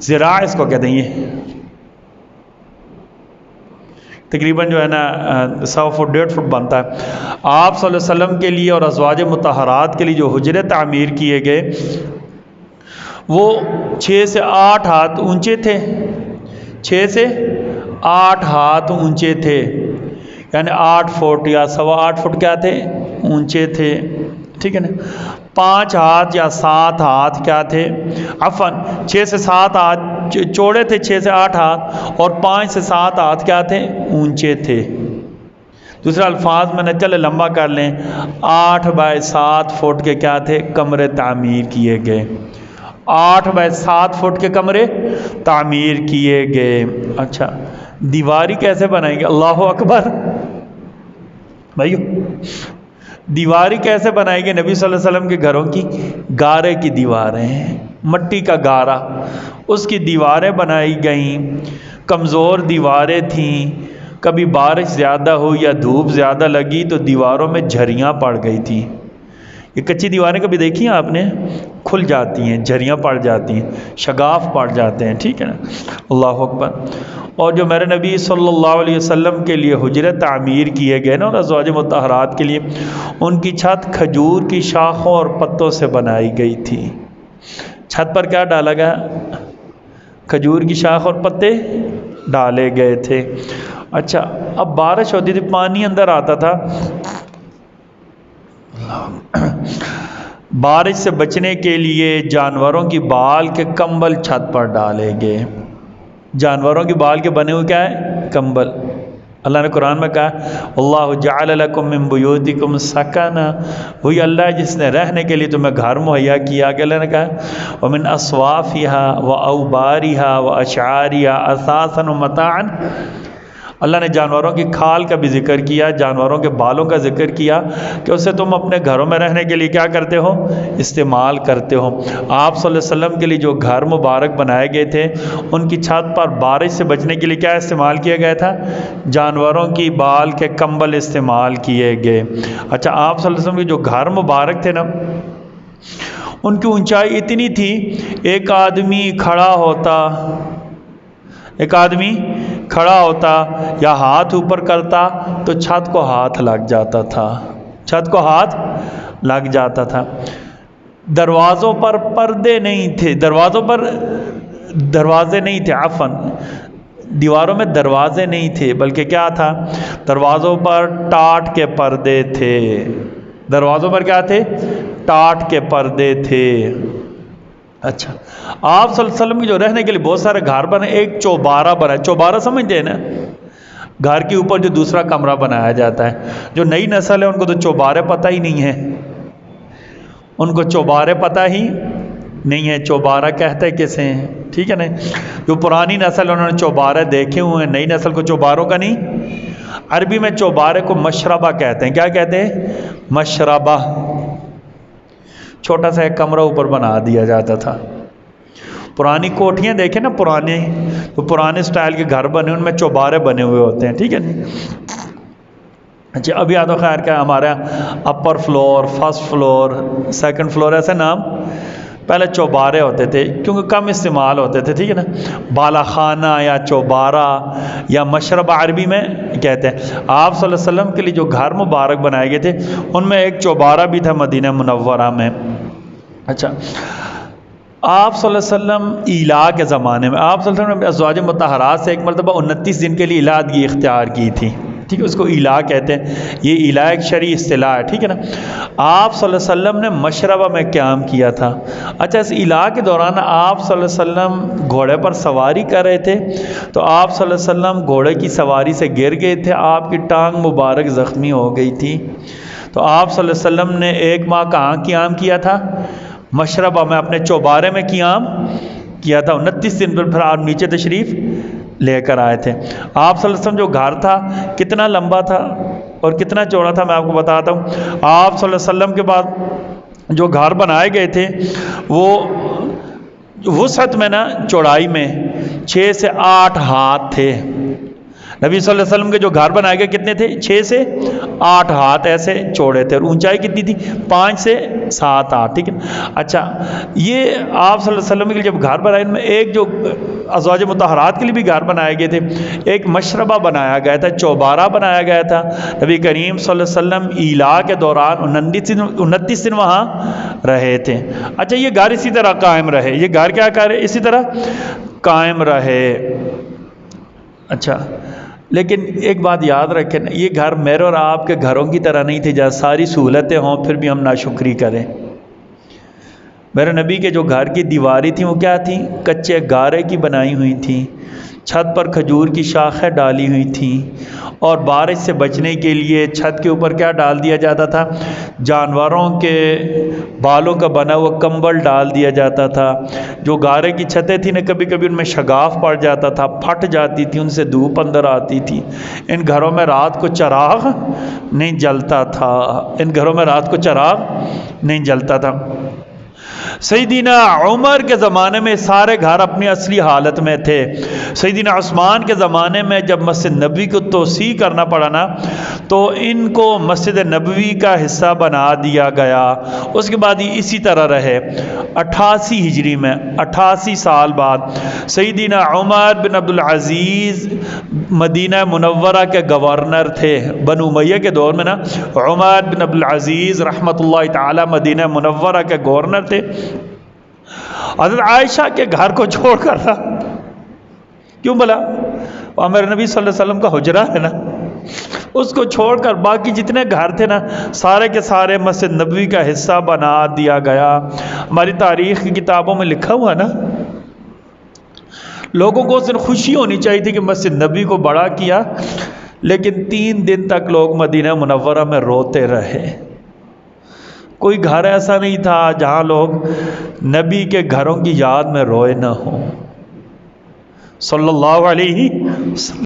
ذراع اس کو کہتے ہیں، یہ تقریباً جو ہے نا 100 فٹ 1.5 فٹ بنتا ہے۔ آپ صلی اللہ علیہ وسلم کے لیے اور ازواج مطہرات کے لیے جو حجرے تعمیر کیے گئے وہ 6 سے 8 ہاتھ اونچے تھے، 6 سے 8 ہاتھ اونچے تھے، یعنی 8 فٹ یا 8.25 فٹ کیا تھے؟ اونچے تھے، ٹھیک ہے نا۔ 5 ہاتھ یا 7 ہاتھ کیا تھے؟ عفواً 6 سے 7 ہاتھ چوڑے تھے، 6 سے 8 ہاتھ، اور 5 سے 7 ہاتھ کیا تھے؟ اونچے تھے۔ دوسرے الفاظ میں نے چلے لمبا کر لیں، 8 بائی 7 فٹ کے کیا تھے؟ کمرے تعمیر کیے گئے، 8 بائی 7 فٹ کے کمرے تعمیر کیے گئے۔ اچھا، دیواری کیسے بنائیں گے؟ اللہ اکبر بھائیو، دیواری کیسے بنائیں گے؟ نبی صلی اللہ علیہ وسلم کے گھروں کی گارے کی دیواریں ہیں، مٹی کا گارا، اس کی دیواریں بنائی گئیں، کمزور دیواریں تھیں، کبھی بارش زیادہ ہوئی یا دھوپ زیادہ لگی تو دیواروں میں جھریاں پڑ گئی تھیں۔ یہ کچی دیواریں کبھی دیکھی ہیں آپ نے؟ کھل جاتی ہیں، جھریاں پڑ جاتی ہیں، شگاف پڑ جاتے ہیں، ٹھیک ہے نا۔ اللہ اکبر۔ اور جو میرے نبی صلی اللہ علیہ وسلم کے لیے حجرے تعمیر کیے گئے نا اور ازواج مطہرات کے لیے، ان کی چھت کھجور کی شاخوں اور پتوں سے بنائی گئی تھی۔ چھت پر کیا ڈالا گیا؟ کھجور کی شاخ اور پتے ڈالے گئے تھے۔ اچھا، اب بارش ہوتی تھی، پانی اندر آتا تھا، بارش سے بچنے کے لیے جانوروں کی بال کے کمبل چھت پر ڈالے گئے۔ جانوروں کی بال کے بنے ہوئے کیا ہے؟ کمبل۔ اللہ نے قرآن میں کہا اللہ جعل لکم من بیوتکم سکنا، وہی اللہ ہے جس نے رہنے کے لیے تمہیں گھر مہیا کیا۔ کہ اللہ نے کہا ومن اصوافها واوبارها واشعارها اثاثا ومتاعا، اللہ نے جانوروں کی کھال کا بھی ذکر کیا، جانوروں کے بالوں کا ذکر کیا کہ اسے تم اپنے گھروں میں رہنے کے لیے کیا کرتے ہو؟ استعمال کرتے ہو۔ آپ صلی اللہ علیہ وسلم کے لیے جو گھر مبارک بنائے گئے تھے، ان کی چھت پر بارش سے بچنے کے لیے کیا استعمال کیا گیا تھا؟ جانوروں کی بال کے کمبل استعمال کیے گئے۔ اچھا، آپ صلی اللہ علیہ وسلم کے جو گھر مبارک تھے نا، ان کی اونچائی اتنی تھی، ایک آدمی کھڑا ہوتا یا ہاتھ اوپر کرتا تو چھت کو ہاتھ لگ جاتا تھا، چھت کو ہاتھ لگ جاتا تھا۔ دروازوں پر پردے نہیں تھے، دروازے نہیں تھے، عفواً دیواروں میں دروازے نہیں تھے، بلکہ کیا تھا؟ دروازوں پر ٹاٹ کے پردے تھے۔ دروازوں پر کیا تھے؟ ٹاٹ کے پردے تھے۔ اچھا، آپ صلی اللہ علیہ وسلم کی جو رہنے کے لیے بہت سارے گھر بنے، ایک چوبارہ بنا، چوبارہ سمجھتے ہیں نا؟ گھر کے اوپر جو دوسرا کمرہ بنایا جاتا ہے۔ جو نئی نسل ہے ان کو تو چوبارے پتہ ہی نہیں ہے، ان کو چوبارے پتہ ہی نہیں ہے، چوبارہ کہتے کسے ہیں، ٹھیک ہے نا؟ جو پرانی نسل انہوں نے چوبارے دیکھے ہوئے ہیں، نئی نسل کو چوباروں کا نہیں۔ عربی میں چوبارے کو مشربہ کہتے ہیں۔ کیا کہتے ہیں؟ مشربہ۔ چھوٹا سا ایک کمرہ اوپر بنا دیا جاتا تھا۔ پرانی کوٹھیاں دیکھیں نا، پرانے سٹائل کے گھر بنے، ان میں چوبارے بنے ہوئے ہوتے ہیں، ٹھیک ہے نا؟ اچھا، ابھی یاد و خیر کیا ہمارے upper floor, first floor, second floor, ایسے نام پہلے چوبارے ہوتے تھے کیونکہ کم استعمال ہوتے تھے، ٹھیک ہے نا؟ بالا خانہ یا چوبارہ یا مشربہ عربی میں کہتے ہیں۔ آپ صلی اللہ علیہ وسلم کے لیے جو گھر مبارک بنائے گئے تھے، ان میں ایک چوبارہ بھی تھا مدینہ منورہ میں۔ اچھا، آپ صلی اللہ علیہ وسلم ایلا کے زمانے میں آپ صلی اللہ علیہ وسلم نے ازواج مطہرات سے ایک مرتبہ 29 دن کے لیے علیحدگی اختیار کی تھی، ٹھیک ہے؟ اس کو ایلا کہتے ہیں۔ یہ ایلا ایک شرعی اصطلاح ہے، ٹھیک ہے نا؟ آپ صلی اللہ علیہ وسلم نے مشربہ میں قیام کیا تھا۔ اچھا، اس ایلا کے دوران آپ صلی اللہ علیہ وسلم گھوڑے پر سواری کر رہے تھے تو آپ صلی اللہ علیہ وسلم گھوڑے کی سواری سے گر گئے تھے، آپ کی ٹانگ مبارک زخمی ہو گئی تھی۔ تو آپ صلی اللہ علیہ وسلم نے 1 ماہ کہاں قیام کیا تھا؟ مشربہ میں، اپنے چوبارے میں قیام کیا تھا۔ 29 دن پر پھر آپ نیچے تشریف لے کر آئے تھے۔ آپ صلی اللہ علیہ وسلم جو گھر تھا کتنا لمبا تھا اور کتنا چوڑا تھا، میں آپ کو بتاتا ہوں۔ آپ صلی اللہ علیہ وسلم کے بعد جو گھر بنائے گئے تھے وہ وسعت میں نا، چوڑائی میں 6 سے 8 ہاتھ تھے، نبی صلی اللہ علیہ وسلم کے جو گھر بنائے گئے کتنے تھے؟ 6 سے 8 ہاتھ ایسے چوڑے تھے، اور اونچائی کتنی تھی؟ 5 سے 7 ہاتھ، ٹھیک ہے۔ اچھا، یہ آپ صلی اللہ علیہ وسلم کے لیے جب گھر بنائے، ان میں ایک جو ازواج مطہرات کے لیے بھی گھر بنائے گئے تھے، ایک مشربہ بنایا گیا تھا، چوبارہ بنایا گیا تھا۔ نبی کریم صلی اللہ علیہ وسلم ایلا کے دوران 29 دن وہاں رہے تھے۔ اچھا، یہ گھر اسی طرح قائم رہے، یہ گھر کیا کرے؟ اسی طرح قائم رہے۔ اچھا، لیکن ایک بات یاد رکھیں، یہ گھر میرے اور آپ کے گھروں کی طرح نہیں تھے جہاں ساری سہولتیں ہوں پھر بھی ہم ناشکری کریں۔ میرے نبی کے جو گھر کی دیواری تھیں وہ کیا تھیں؟ کچے گارے کی بنائی ہوئی تھیں، چھت پر کھجور کی شاخیں ڈالی ہوئی تھیں، اور بارش سے بچنے کے لیے چھت کے اوپر کیا ڈال دیا جاتا تھا؟ جانوروں کے بالوں کا بنا ہوا کمبل ڈال دیا جاتا تھا۔ جو گارے کی چھتیں تھیں نا، کبھی کبھی ان میں شگاف پڑ جاتا تھا، پھٹ جاتی تھی، ان سے دھوپ اندر آتی تھی۔ ان گھروں میں رات کو چراغ نہیں جلتا تھا، ان گھروں میں رات کو چراغ نہیں جلتا تھا۔ سیدنا عمر کے زمانے میں سارے گھر اپنی اصلی حالت میں تھے۔ سیدنا عثمان کے زمانے میں جب مسجد نبوی کو توسیع کرنا پڑا نا، تو ان کو مسجد نبوی کا حصہ بنا دیا گیا۔ اس کے بعد یہ اسی طرح رہے۔ 88 ہجری میں 88 سال بعد سیدنا عمر بن عبدالعزیز مدینہ منورہ کے گورنر تھے۔ بنو امیہ کے دور میں نا، عمر بن عبدالعزیز رحمۃ اللہ تعالی مدینہ منورہ کے گورنر تھے۔ حضرت عائشہ کے گھر کو چھوڑ کر نا، کیوں بلا؟ وہ میرے نبی صلی اللہ علیہ وسلم کا حجرہ ہے نا، اس کو چھوڑ کر باقی جتنے گھر تھے نا، سارے کے سارے مسجد نبوی کا حصہ بنا دیا گیا۔ ہماری تاریخ کی کتابوں میں لکھا ہوا نا، لوگوں کو اس دن خوشی ہونی چاہیے تھی کہ مسجد نبوی کو بڑا کیا، لیکن 3 دن تک لوگ مدینہ منورہ میں روتے رہے۔ کوئی گھر ایسا نہیں تھا جہاں لوگ نبی کے گھروں کی یاد میں روئے نہ ہوں، صلی اللہ علیہ وسلم۔